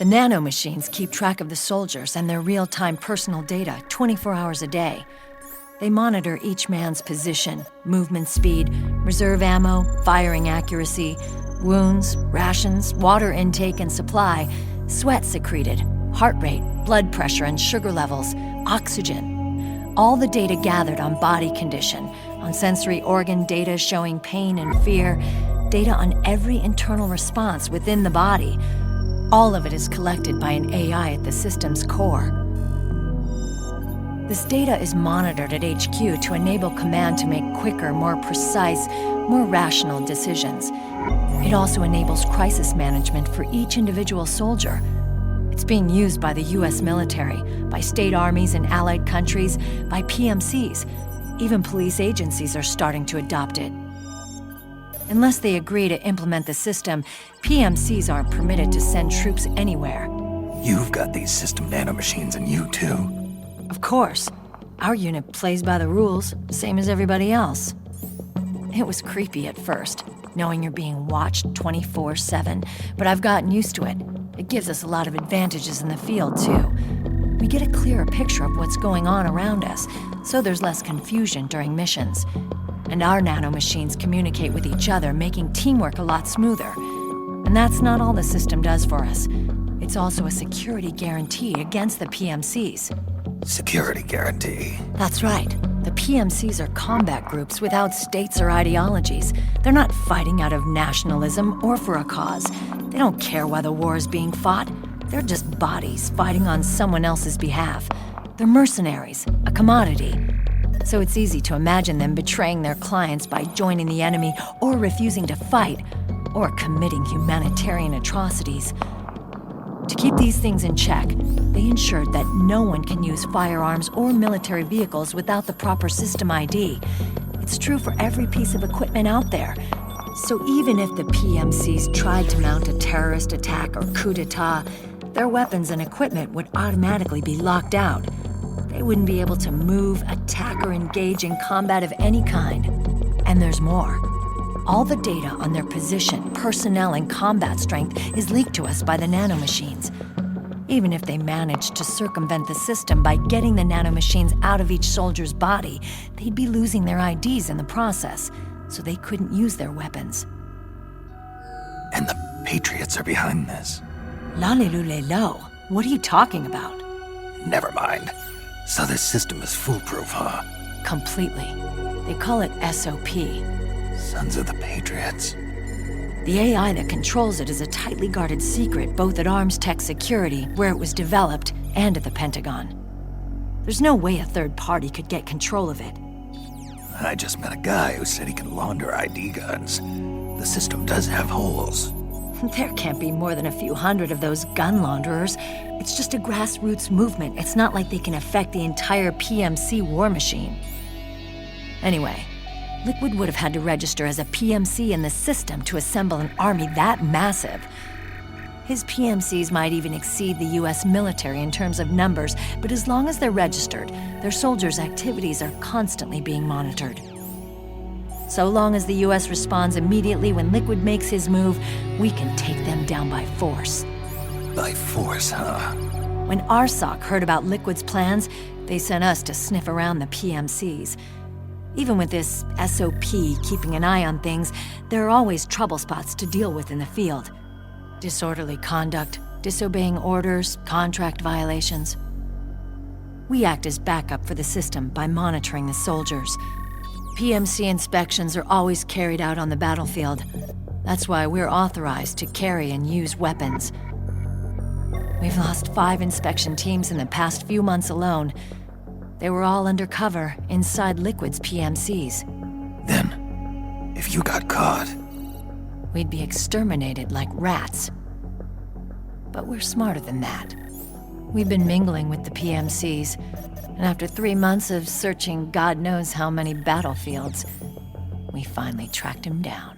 The nanomachines keep track of the soldiers and their real-time personal data 24 hours a day. They monitor each man's position, movement speed, reserve ammo, firing accuracy, wounds, rations, water intake and supply, sweat secreted, heart rate, blood pressure and sugar levels, oxygen. All the data gathered on body condition, on sensory organ data showing pain and fear, data on every internal response within the body. All of it is collected by an AI at the system's core. This data is monitored at HQ to enable command to make quicker, more precise, more rational decisions. It also enables crisis management for each individual soldier. It's being used by the US military, by state armies in allied countries, by PMCs. Even police agencies are starting to adopt it. Unless they agree to implement the system, PMCs aren't permitted to send troops anywhere. You've got these system nanomachines in you too. Of course. Our unit plays by the rules, same as everybody else. It was creepy at first, knowing you're being watched 24/7, but I've gotten used to it. It gives us a lot of advantages in the field, too. We get a clearer picture of what's going on around us, so there's less confusion during missions. And our nanomachines communicate with each other, making teamwork a lot smoother. And that's not all the system does for us. It's also a security guarantee against the PMCs. Security guarantee. That's right. The PMCs are combat groups without states or ideologies. They're not fighting out of nationalism or for a cause. They don't care why the war is being fought. They're just bodies fighting on someone else's behalf. They're mercenaries, a commodity. So it's easy to imagine them betraying their clients by joining the enemy or refusing to fight, or committing humanitarian atrocities. To keep these things in check, they ensured that no one can use firearms or military vehicles without the proper system ID. It's true for every piece of equipment out there. So even if the PMCs tried to mount a terrorist attack or coup d'etat, their weapons and equipment would automatically be locked out. They wouldn't be able to move, attack, or engage in combat of any kind. And there's more. All the data on their position, personnel, and combat strength is leaked to us by the nanomachines. Even if they managed to circumvent the system by getting the nanomachines out of each soldier's body, they'd be losing their IDs in the process, so they couldn't use their weapons. And the Patriots are behind this. Lalilulelo, what are you talking about? Never mind. So this system is foolproof, huh? Completely. They call it SOP. Sons of the Patriots. The AI that controls it is a tightly guarded secret both at Arms Tech Security, where it was developed, and at the Pentagon. There's no way a third party could get control of it. I just met a guy who said he can launder ID guns. The system does have holes. There can't be more than a few hundred of those gun launderers. It's just a grassroots movement. It's not like they can affect the entire PMC war machine. Anyway, Liquid would have had to register as a PMC in the system to assemble an army that massive. His PMCs might even exceed the US military in terms of numbers, but as long as they're registered, their soldiers' activities are constantly being monitored. So long as the US responds immediately when Liquid makes his move, we can take them down by force. By force, huh? When RSOC heard about Liquid's plans, they sent us to sniff around the PMCs. Even with this SOP keeping an eye on things, there are always trouble spots to deal with in the field. Disorderly conduct, disobeying orders, contract violations. We act as backup for the system by monitoring the soldiers. PMC inspections are always carried out on the battlefield. That's why we're authorized to carry and use weapons. We've lost 5 inspection teams in the past few months alone. They were all undercover inside Liquid's PMCs. Then, if you got caught, we'd be exterminated like rats. But we're smarter than that. We've been mingling with the PMCs, and after 3 months of searching God knows how many battlefields, we finally tracked him down.